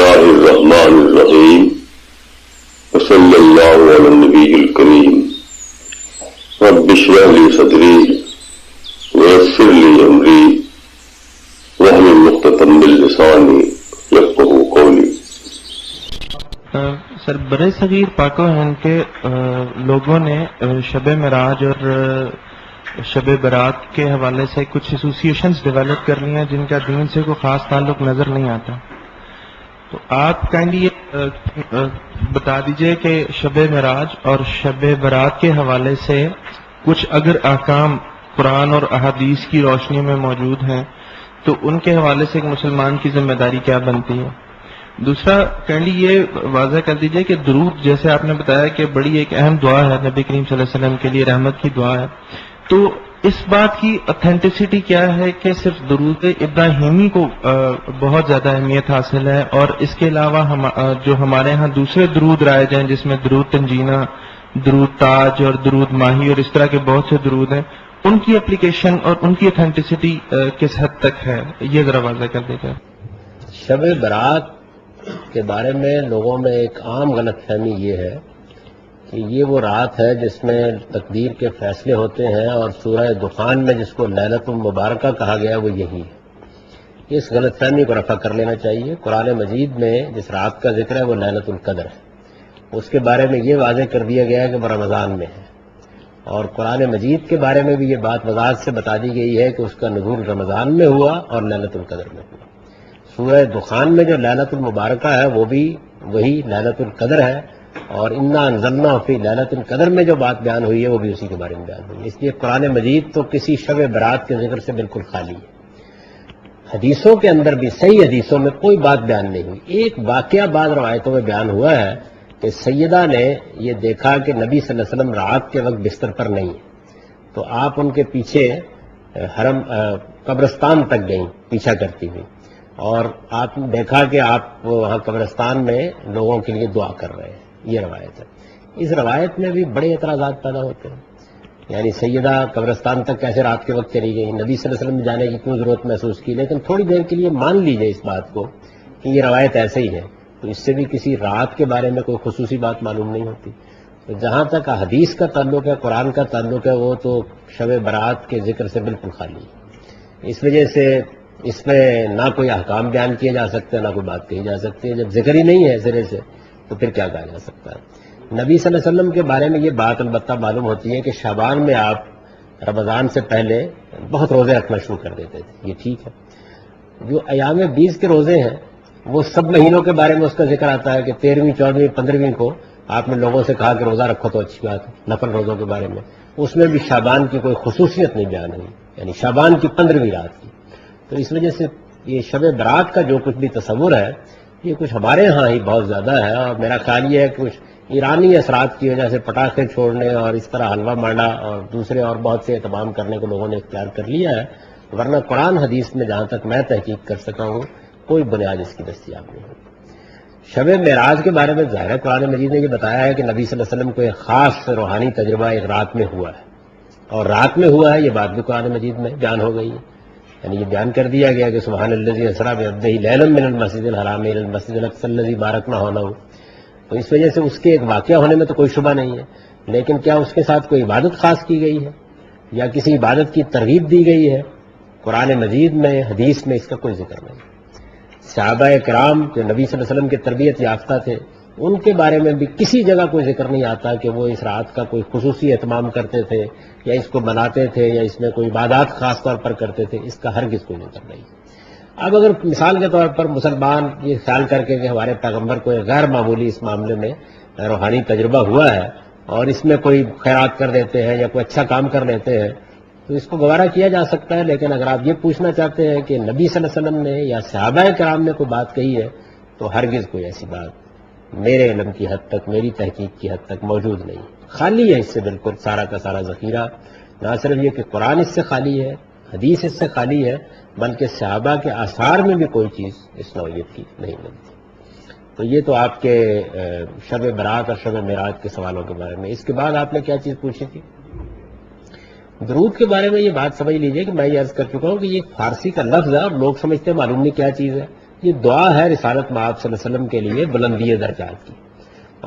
الله الرحمن الرحيم وصلى الله على النبي الكريم رب اشرح لي صدري ويسر لي أمري واحلل عقدة من لساني يفقهوا قولي. سر برے صغیر پاک و ہند کے لوگوں نے شب معراج اور شب برات کے حوالے سے کچھ ایسوسیشنز ڈیولپ کر لی ہیں جن کا دین سے کوئی خاص تعلق نظر نہیں آتا. تو آپ کائنڈلی بتا دیجئے کہ شب معراج اور شب برات کے حوالے سے کچھ اگر احکام قرآن اور احادیث کی روشنی میں موجود ہیں تو ان کے حوالے سے ایک مسلمان کی ذمہ داری کیا بنتی ہے. دوسرا کائنڈلی یہ واضح کر دیجئے کہ درود جیسے آپ نے بتایا کہ بڑی ایک اہم دعا ہے نبی کریم صلی اللہ علیہ وسلم کے لیے، رحمت کی دعا ہے، تو اس بات کی اتھینٹسٹی کیا ہے کہ صرف درود ابراہیمی کو بہت زیادہ اہمیت حاصل ہے، اور اس کے علاوہ جو ہمارے ہاں دوسرے درود رائج ہیں جس میں درود تنجینہ، درود تاج اور درود ماہی اور اس طرح کے بہت سے درود ہیں، ان کی اپلیکیشن اور ان کی اتھینٹسٹی کس حد تک ہے، یہ ذرا واضح کر دیجیے. شب برات کے بارے میں لوگوں میں ایک عام غلط فہمی یہ ہے کہ یہ وہ رات ہے جس میں تقدیر کے فیصلے ہوتے ہیں، اور سورہ دخان میں جس کو لیلۃ المبارکہ کہا گیا وہ یہی ہے. اس غلط فہمی کو رفع کر لینا چاہیے. قرآن مجید میں جس رات کا ذکر ہے وہ لیلۃ القدر ہے. اس کے بارے میں یہ واضح کر دیا گیا ہے کہ وہ رمضان میں ہے، اور قرآن مجید کے بارے میں بھی یہ بات وضاحت سے بتا دی گئی ہے کہ اس کا نزول رمضان میں ہوا اور لیلۃ القدر میں ہوا. سورہ دخان میں جو لیلۃ المبارکہ ہے وہ بھی وہی لیلۃ القدر ہے، اور انا انزلنا فی لیلۃ القدر میں جو بات بیان ہوئی ہے وہ بھی اسی کے بارے میں بیان ہوئی ہے. اس لیے قرآن مجید تو کسی شب برات کے ذکر سے بالکل خالی ہے. حدیثوں کے اندر بھی صحیح حدیثوں میں کوئی بات بیان نہیں ہوئی. ایک واقعہ بعض روایتوں میں بیان ہوا ہے کہ سیدہ نے یہ دیکھا کہ نبی صلی اللہ علیہ وسلم رات کے وقت بستر پر نہیں ہے، تو آپ ان کے پیچھے حرم قبرستان تک گئیں پیچھا کرتی ہوئی، اور آپ نے دیکھا کہ آپ وہاں قبرستان میں لوگوں کے لیے دعا کر رہے ہیں. یہ روایت ہے. اس روایت میں بھی بڑے اعتراضات پیدا ہوتے ہیں. یعنی سیدہ قبرستان تک کیسے رات کے وقت چلی گئی، نبی صلی اللہ علیہ وسلم جانے کی کیوں ضرورت محسوس کی. لیکن تھوڑی دیر کے لیے مان لیجئے اس بات کو کہ یہ روایت ایسے ہی ہے، تو اس سے بھی کسی رات کے بارے میں کوئی خصوصی بات معلوم نہیں ہوتی. تو جہاں تک حدیث کا تعلق ہے، قرآن کا تعلق ہے، وہ تو شب برات کے ذکر سے بالکل خالی ہے. اس وجہ سے اس میں نہ کوئی احکام بیان کیے جا سکتے ہیں، نہ کوئی بات کہی جا سکتی ہے. جب ذکر ہی نہیں ہے سرے سے تو پھر کیا کہا جا سکتا ہے. نبی صلی اللہ علیہ وسلم کے بارے میں یہ بات البتہ معلوم ہوتی ہے کہ شعبان میں آپ رمضان سے پہلے بہت روزے رکھنا شروع کر دیتے تھے. یہ ٹھیک ہے. جو ایام 20 کے روزے ہیں وہ سب مہینوں کے بارے میں اس کا ذکر آتا ہے کہ 13ویں 14ویں 15ویں کو آپ نے لوگوں سے کہا کہ روزہ رکھو تو اچھی بات ہے. نفل روزوں کے بارے میں اس میں بھی شعبان کی کوئی خصوصیت نہیں بیان ہوئی، یعنی شعبان کی 15ویں رات کی. تو اس وجہ سے یہ شب برات کا جو کچھ بھی تصور ہے یہ کچھ ہمارے ہاں ہی بہت زیادہ ہے، اور میرا خیال یہ ہے کہ کچھ ایرانی اثرات کی وجہ سے پٹاخے چھوڑنے اور اس طرح حلوہ مانڈا اور دوسرے اور بہت سے اہتمام کرنے کو لوگوں نے اختیار کر لیا ہے. ورنہ قرآن حدیث میں جہاں تک میں تحقیق کر سکا ہوں کوئی بنیاد اس کی دستیاب نہیں ہوتی. شب معراج کے بارے میں ظاہر قرآن مجید نے یہ بتایا ہے کہ نبی صلی اللہ علیہ وسلم کو ایک خاص روحانی تجربہ ایک رات میں ہوا ہے، اور رات میں ہوا ہے یہ بات بھی قرآن مجید میں بیان ہو گئی ہے. یعنی یہ بیان کر دیا گیا کہ سبحان الذی اسری بعبدہ لیلا من المسجد الحرام الی المسجد الاقصی الذی بارکنا حولہ. تو اس وجہ سے اس کے ایک واقعہ ہونے میں تو کوئی شبہ نہیں ہے، لیکن کیا اس کے ساتھ کوئی عبادت خاص کی گئی ہے یا کسی عبادت کی ترغیب دی گئی ہے؟ قرآن مجید میں حدیث میں اس کا کوئی ذکر نہیں. صحابہ کرام جو نبی صلی اللہ علیہ وسلم کے تربیت یافتہ تھے ان کے بارے میں بھی کسی جگہ کوئی ذکر نہیں آتا کہ وہ اس رات کا کوئی خصوصی اہتمام کرتے تھے یا اس کو مناتے تھے یا اس میں کوئی عبادات خاص طور پر کرتے تھے. اس کا ہرگز کوئی ذکر نہیں. اب اگر مثال کے طور پر مسلمان یہ خیال کر کے کہ ہمارے پیغمبر کو ایک غیر معمولی اس معاملے میں روحانی تجربہ ہوا ہے اور اس میں کوئی خیرات کر دیتے ہیں یا کوئی اچھا کام کر لیتے ہیں تو اس کو گوارا کیا جا سکتا ہے. لیکن اگر آپ یہ پوچھنا چاہتے ہیں کہ نبی صلی اللہ علیہ وسلم نے یا صحابہ کرام نے کوئی بات کہی ہے تو ہرگز کوئی ایسی بات میرے علم کی حد تک، میری تحقیق کی حد تک موجود نہیں. خالی ہے اس سے بالکل سارا کا سارا ذخیرہ. نہ صرف یہ کہ قرآن اس سے خالی ہے، حدیث اس سے خالی ہے، بلکہ صحابہ کے آثار میں بھی کوئی چیز اس نوعیت کی نہیں ملتی. تو یہ تو آپ کے شب برات اور شب معراج کے سوالوں کے بارے میں. اس کے بعد آپ نے کیا چیز پوچھی تھی؟ درود کے بارے میں یہ بات سمجھ لیجئے کہ میں یہ عرض کر چکا ہوں کہ یہ فارسی کا لفظ ہے اور لوگ سمجھتے معلوم نہیں کیا چیز ہے. یہ دعا ہے رسالت میں آپ صلی اللہ علیہ وسلم کے لیے بلندی درجات کی،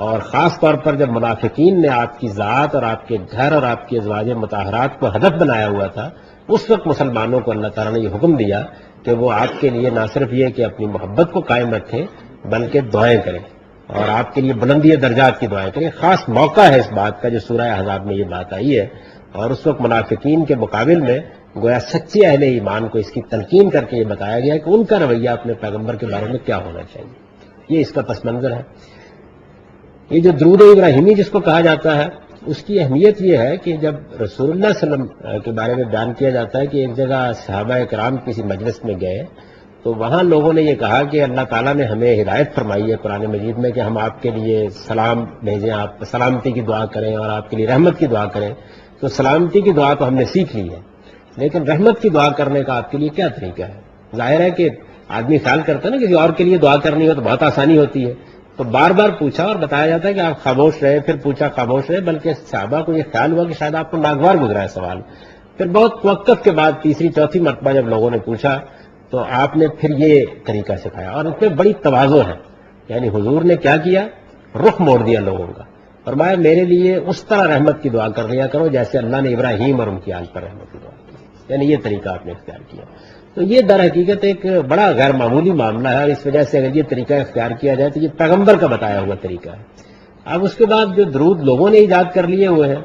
اور خاص طور پر جب منافقین نے آپ کی ذات اور آپ کے گھر اور آپ کی ازواج مطہرات کو ہدف بنایا ہوا تھا، اس وقت مسلمانوں کو اللہ تعالیٰ نے یہ حکم دیا کہ وہ آپ کے لیے نہ صرف یہ کہ اپنی محبت کو قائم رکھیں بلکہ دعائیں کریں اور آپ کے لیے بلندی درجات کی دعائیں کریں۔ خاص موقع ہے اس بات کا جو سورہ احزاب میں یہ بات آئی ہے، اور اس وقت منافقین کے مقابل میں گویا سچے اہل ایمان کو اس کی تلقین کر کے یہ بتایا گیا کہ ان کا رویہ اپنے پیغمبر کے بارے میں کیا ہونا چاہیے۔ یہ اس کا پس منظر ہے۔ یہ جو درود ابراہیمی جس کو کہا جاتا ہے، اس کی اہمیت یہ ہے کہ جب رسول اللہ صلی اللہ علیہ وسلم کے بارے میں بیان کیا جاتا ہے کہ ایک جگہ صحابہ کرام کسی مجلس میں گئے تو وہاں لوگوں نے یہ کہا کہ اللہ تعالیٰ نے ہمیں ہدایت فرمائی ہے قرآن مجید میں کہ ہم آپ کے لیے سلام بھیجیں، آپ سلامتی کی دعا کریں اور آپ کے لیے رحمت کی دعا کریں۔ تو سلامتی کی دعا تو ہم نے سیکھ لی ہے، لیکن رحمت کی دعا کرنے کا آپ کے لیے کیا طریقہ ہے؟ ظاہر ہے کہ آدمی خیال کرتا ہے نا کسی اور کے لیے دعا کرنی ہو تو بہت آسانی ہوتی ہے، تو بار بار پوچھا اور بتایا جاتا ہے کہ آپ خاموش رہے، پھر پوچھا خاموش رہے، بلکہ صحابہ کو یہ خیال ہوا کہ شاید آپ کو ناگوار گزرا ہے سوال۔ پھر بہت توقف کے بعد تیسری چوتھی مرتبہ جب لوگوں نے پوچھا تو آپ نے پھر یہ طریقہ سکھایا، اور اس میں بڑی تواضع ہے۔ یعنی حضور نے کیا کیا؟ رخ موڑ دیا لوگوں کا، فرمایا میرے لیے اس طرح رحمت کی دعا کر لیا کرو جیسے اللہ نے ابراہیم اور ان کی آل پر رحمت کی دعا کی۔ یعنی یہ طریقہ آپ نے اختیار کیا۔ تو یہ در حقیقت ایک بڑا غیر معمولی معاملہ ہے، اور اس وجہ سے اگر یہ طریقہ اختیار کیا جائے تو یہ پیغمبر کا بتایا ہوا طریقہ ہے۔ اب اس کے بعد جو درود لوگوں نے ایجاد کر لیے ہوئے ہیں،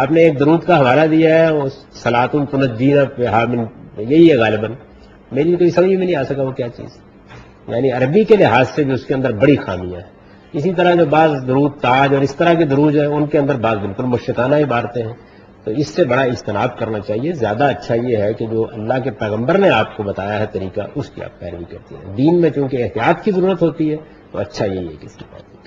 آپ نے ایک درود کا حوالہ دیا ہے، وہ صلاۃ تنجینا بہا من، یہی ہے غالباً، میری کوئی سمجھ میں نہیں آ سکا وہ کیا چیز، یعنی عربی کے لحاظ سے بھی اس کے اندر بڑی خامیاں ہیں۔ اسی طرح جو بعض درود تاج اور اس طرح کے درود ہیں ان کے اندر بعض بالکل مشرکانہ عبارتیں ہیں، تو اس سے بڑا اجتناب کرنا چاہیے۔ زیادہ اچھا یہ ہے کہ جو اللہ کے پیغمبر نے آپ کو بتایا ہے طریقہ، اس کی آپ پیروی کرتی ہیں۔ دین میں چونکہ احتیاط کی ضرورت ہوتی ہے تو اچھا یہی ہے کہ اس کی پیروی